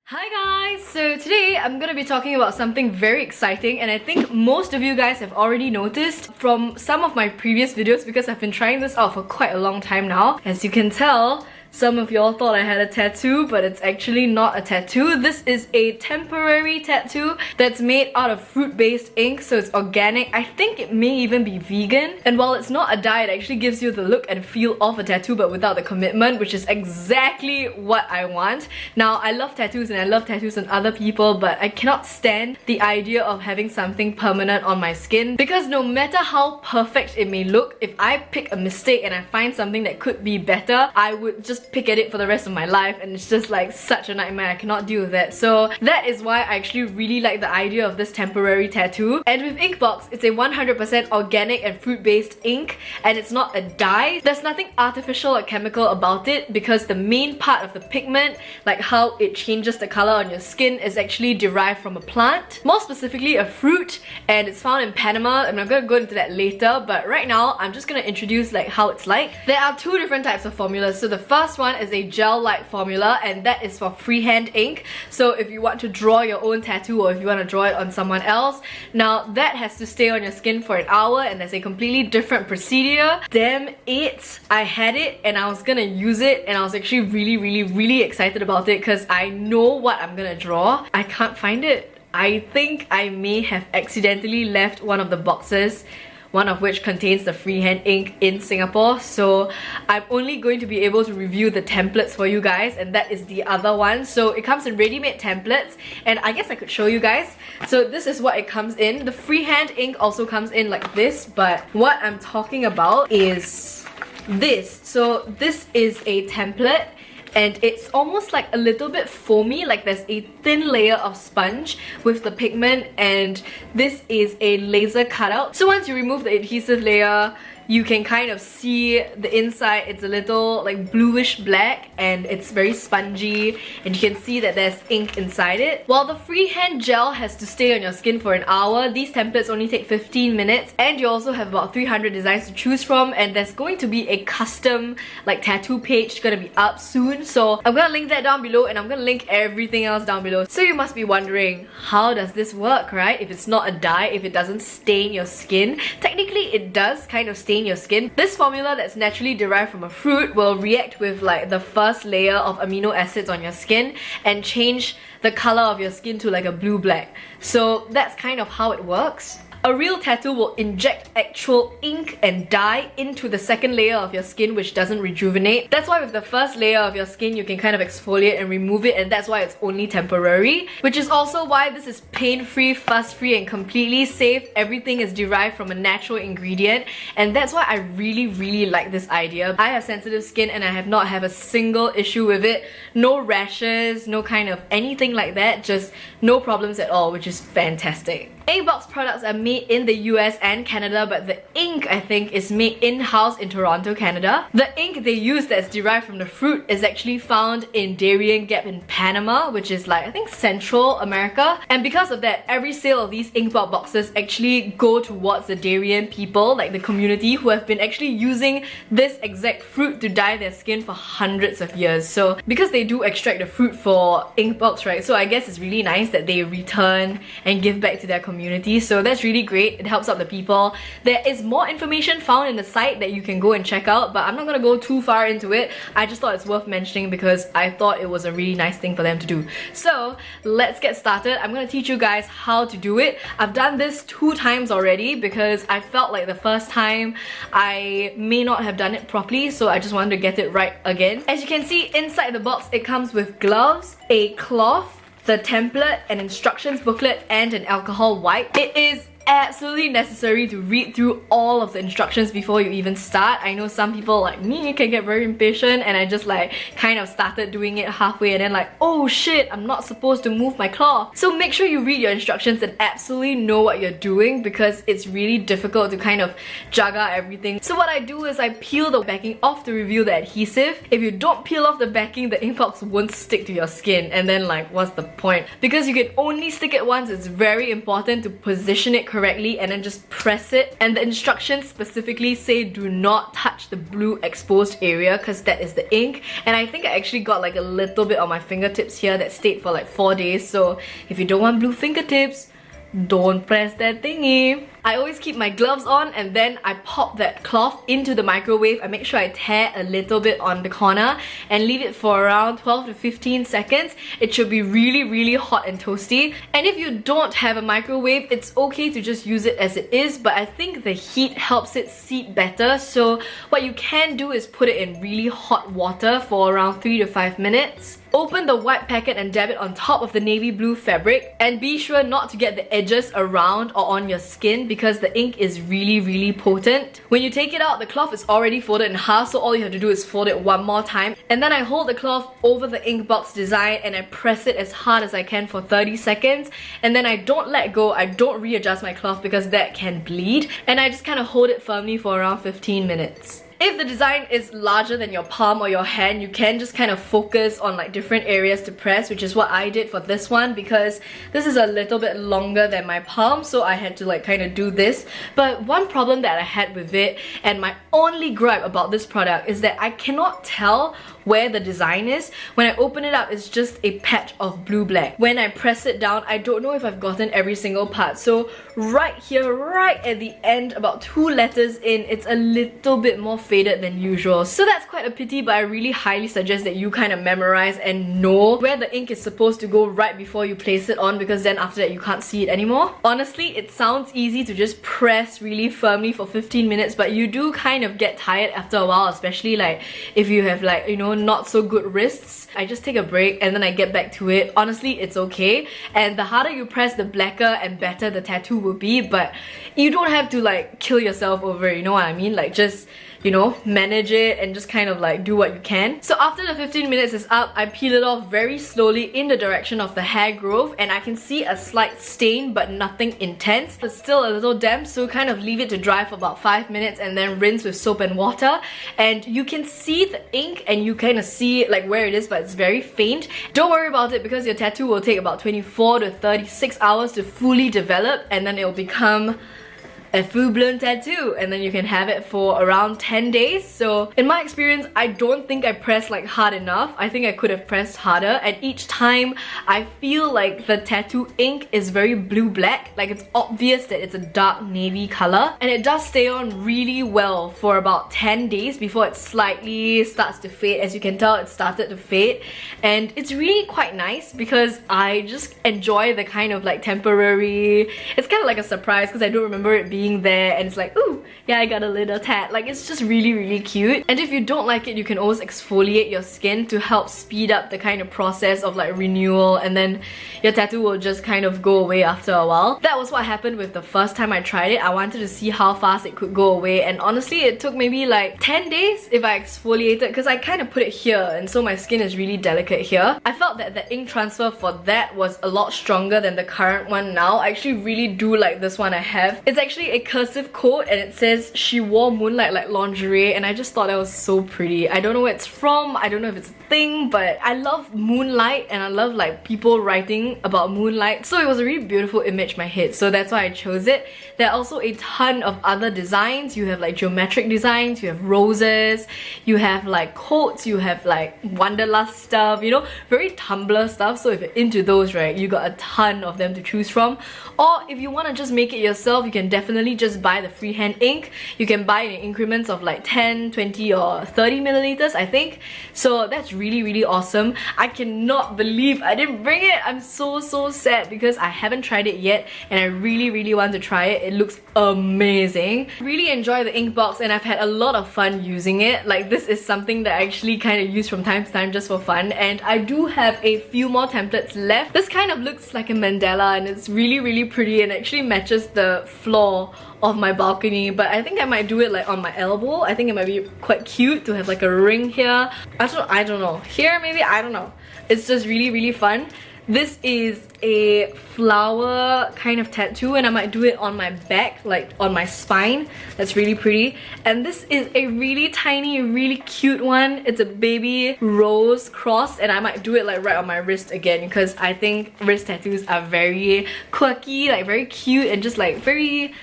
Hi guys! So today I'm gonna be talking about something very exciting, and I think most of you guys have already noticed from some of my previous videos because I've been trying this out for quite a long time now. As you can tell, some of y'all thought I had a tattoo, but it's actually not a tattoo. This is a temporary tattoo that's made out of fruit-based ink, so it's organic. I think it may even be vegan. And while it's not a dye, it actually gives you the look and feel of a tattoo, but without the commitment, which is exactly what I want. Now, I love tattoos and I love tattoos on other people, but I cannot stand the idea of having something permanent on my skin, because no matter how perfect it may look, if I pick a mistake and I find something that could be better, I would just pick at it for the rest of my life, and it's just like such a nightmare. I cannot deal with that. So that is why I actually really like the idea of this temporary tattoo. And with Inkbox, it's a 100% organic and fruit-based ink, and it's not a dye. There's nothing artificial or chemical about it because the main part of the pigment, like how it changes the color on your skin, is actually derived from a plant, more specifically a fruit, and it's found in Panama, and I'm gonna go into that later. But right now I'm just gonna introduce like how it's like. There are two different types of formulas. So the first one is a gel-like formula, and that is for freehand ink. So if you want to draw your own tattoo, or if you want to draw it on someone else, now that has to stay on your skin for an hour, and there's a completely different procedure. Damn it, I had it and I was gonna use it, and I was actually really excited about it because I know what I'm gonna draw. I can't find it. I think I may have accidentally left one of the boxes, one of which contains the freehand ink, in Singapore, so I'm only going to be able to review the templates for you guys, and that is the other one. So it comes in ready-made templates, and I guess I could show you guys. So this is what it comes in. The freehand ink also comes in like this, but what I'm talking about is this. So this is a template, and it's almost like a little bit foamy, like there's a thin layer of sponge with the pigment, and this is a laser cutout. So once you remove the adhesive layer, you can kind of see the inside. It's a little like bluish black, and it's very spongy, and you can see that there's ink inside it. While the freehand gel has to stay on your skin for an hour, these templates only take 15 minutes, and you also have about 300 designs to choose from, and there's going to be a custom like tattoo page gonna be up soon. So I'm gonna link that down below, and I'm gonna link everything else down below. So you must be wondering, how does this work, right? If it's not a dye, if it doesn't stain your skin. Technically it does kind of stain your skin. This formula that's naturally derived from a fruit will react with like the first layer of amino acids on your skin and change the color of your skin to like a blue-black. So that's kind of how it works. A real tattoo will inject actual ink and dye into the second layer of your skin, which doesn't rejuvenate. That's why with the first layer of your skin, you can kind of exfoliate and remove it, and that's why it's only temporary. Which is also why this is pain-free, fuss-free, and completely safe. Everything is derived from a natural ingredient, and that's why I really like this idea. I have sensitive skin and I have not had a single issue with it. No rashes, no kind of anything like that, just no problems at all, which is fantastic. Inkbox products are made in the US and Canada, but the ink, I think, is made in-house in Toronto, Canada. The ink they use that's derived from the fruit is actually found in Darien Gap in Panama, which is like, I think, Central America. And because of that, every sale of these Inkbox boxes actually go towards the Darien people, like the community, who have been actually using this exact fruit to dye their skin for hundreds of years. So because they do extract the fruit for Inkbox, right, so I guess it's really nice that they return and give back to their community. So that's really great. It helps out the people. There is more information found in the site that you can go and check out, but I'm not gonna go too far into it. I just thought it's worth mentioning because I thought it was a really nice thing for them to do. So let's get started. I'm gonna teach you guys how to do it. I've done this 2 times already because I felt like the first time I may not have done it properly, so I just wanted to get it right again. As you can see, inside the box it comes with gloves, a cloth, the template, an instructions booklet, and an alcohol wipe. It is absolutely necessary to read through all of the instructions before you even start. I know some people like me can get very impatient, and I just like kind of started doing it halfway and then like, oh shit, I'm not supposed to move my cloth. So make sure you read your instructions and absolutely know what you're doing, because it's really difficult to kind of juggle everything. So what I do is I peel the backing off to reveal the adhesive. If you don't peel off the backing, the Inkbox won't stick to your skin, and then like, what's the point? Because you can only stick it once, it's very important to position it correctly and then just press it. And the instructions specifically say do not touch the blue exposed area because that is the ink. And I think I actually got like a little bit on my fingertips here that stayed for like 4 days. So if you don't want blue fingertips, don't press that thingy. I always keep my gloves on and then I pop that cloth into the microwave. I make sure I tear a little bit on the corner and leave it for around 12 to 15 seconds. It should be really hot and toasty. And if you don't have a microwave, it's okay to just use it as it is, but I think the heat helps it seat better. So what you can do is put it in really hot water for around 3 to 5 minutes. Open the white packet and dab it on top of the navy blue fabric, and be sure not to get the edges around or on your skin because the ink is really potent. When you take it out, the cloth is already folded in half, so all you have to do is fold it one more time. And then I hold the cloth over the Inkbox design and I press it as hard as I can for 30 seconds. And then I don't let go, I don't readjust my cloth because that can bleed. And I just kind of hold it firmly for around 15 minutes. If the design is larger than your palm or your hand, you can just kind of focus on like different areas to press, which is what I did for this one because this is a little bit longer than my palm, so I had to like kind of do this. But one problem that I had with it, and my only gripe about this product, is that I cannot tell where the design is. When I open it up, it's just a patch of blue-black. When I press it down, I don't know if I've gotten every single part. So right here, right at the end, about 2 letters in, it's a little bit more faded than usual. So that's quite a pity, but I really highly suggest that you kind of memorize and know where the ink is supposed to go right before you place it on, because then after that you can't see it anymore. Honestly, it sounds easy to just press really firmly for 15 minutes, but you do kind of get tired after a while, especially like if you have like, you know, not so good wrists. I just take a break and then I get back to it. Honestly, it's okay. And the harder you press, the blacker and better the tattoo will be, but you don't have to like kill yourself over it, you know what I mean? Like just, you know, manage it and just kind of like do what you can. So after the 15 minutes is up, I peel it off very slowly in the direction of the hair growth, and I can see a slight stain but nothing intense. It's still a little damp, so kind of leave it to dry for about 5 minutes and then rinse with soap and water. And you can see the ink and you kind of see like where it is, but it's very faint. Don't worry about it because your tattoo will take about 24 to 36 hours to fully develop, and then it will become a full-blown tattoo, and then you can have it for around 10 days. So in my experience, I don't think I pressed like hard enough. I think I could have pressed harder, and each time I feel like the tattoo ink is very blue-black. Like it's obvious that it's a dark navy color, and it does stay on really well for about 10 days before it slightly starts to fade. As you can tell, it started to fade, and it's really quite nice because I just enjoy the kind of like temporary, it's kind of like a surprise because I don't remember it being there, and it's like, ooh, yeah, I got a little tat. Like it's just really cute. And if you don't like it, you can always exfoliate your skin to help speed up the kind of process of like renewal, and then your tattoo will just kind of go away after a while. That was what happened with the first time I tried it. I wanted to see how fast it could go away, and honestly it took maybe like 10 days if I exfoliated, because I kind of put it here and so my skin is really delicate here. I felt that the ink transfer for that was a lot stronger than the current one now. I actually really do like this one I have. It's actually a cursive quote and it says she wore moonlight like lingerie, and I just thought that was so pretty. I don't know where it's from, I don't know if it's a thing, but I love moonlight and I love like people writing about moonlight, so it was a really beautiful image my hit, so that's why I chose it. There are also a ton of other designs. You have like geometric designs, you have roses, you have like quotes, you have like wanderlust stuff, you know, very Tumblr stuff. So if you're into those, right, you got a ton of them to choose from. Or if you want to just make it yourself, you can definitely just buy the freehand ink. You can buy it in increments of like 10, 20 or 30 milliliters, I think. So that's really awesome. I cannot believe I didn't bring it. I'm so sad because I haven't tried it yet and I really want to try it. It looks amazing. Really enjoy the Inkbox and I've had a lot of fun using it. Like this is something that I actually kind of use from time to time just for fun, and I do have a few more templates left. This kind of looks like a mandala and it's really pretty and actually matches the floor of my balcony, but I think I might do it like on my elbow. I think it might be quite cute to have like a ring here. I don't know. Here maybe? I don't know. It's just really fun. This is a flower kind of tattoo, and I might do it on my back, like on my spine. That's really pretty. And this is a really tiny, really cute one. It's a baby rose cross, and I might do it like right on my wrist again because I think wrist tattoos are very quirky, like very cute, and just like very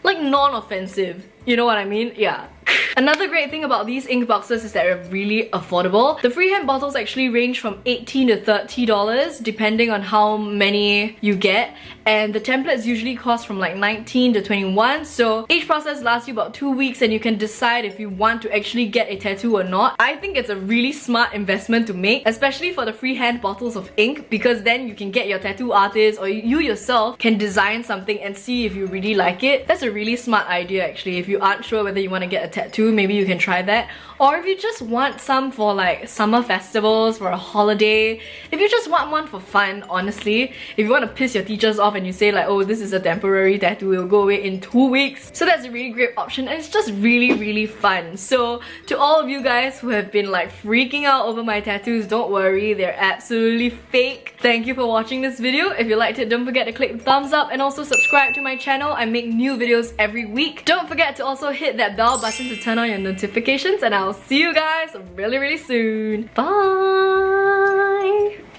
like non-offensive. You know what I mean? Yeah. Another great thing about these ink boxes is that they're really affordable. The freehand bottles actually range from $18 to $30 depending on how many you get, and the templates usually cost from like $19 to $21, so each process lasts you about 2 weeks and you can decide if you want to actually get a tattoo or not. I think it's a really smart investment to make, especially for the freehand bottles of ink, because then you can get your tattoo artist or you yourself can design something and see if you really like it. That's a really smart idea actually. If you aren't sure whether you want to get a tattoo, maybe you can try that. Or if you just want some for like summer festivals, for a holiday, if you just want one for fun, honestly, if you want to piss your teachers off and you say like, oh, this is a temporary tattoo, it'll go away in 2 weeks. So that's a really great option, and it's just really fun. So to all of you guys who have been like freaking out over my tattoos, don't worry, they're absolutely fake. Thank you for watching this video. If you liked it, don't forget to click the thumbs up and also subscribe to my channel. I make new videos every week. Don't forget to also hit that bell button to turn on your notifications, and I'll see you guys really soon. Bye!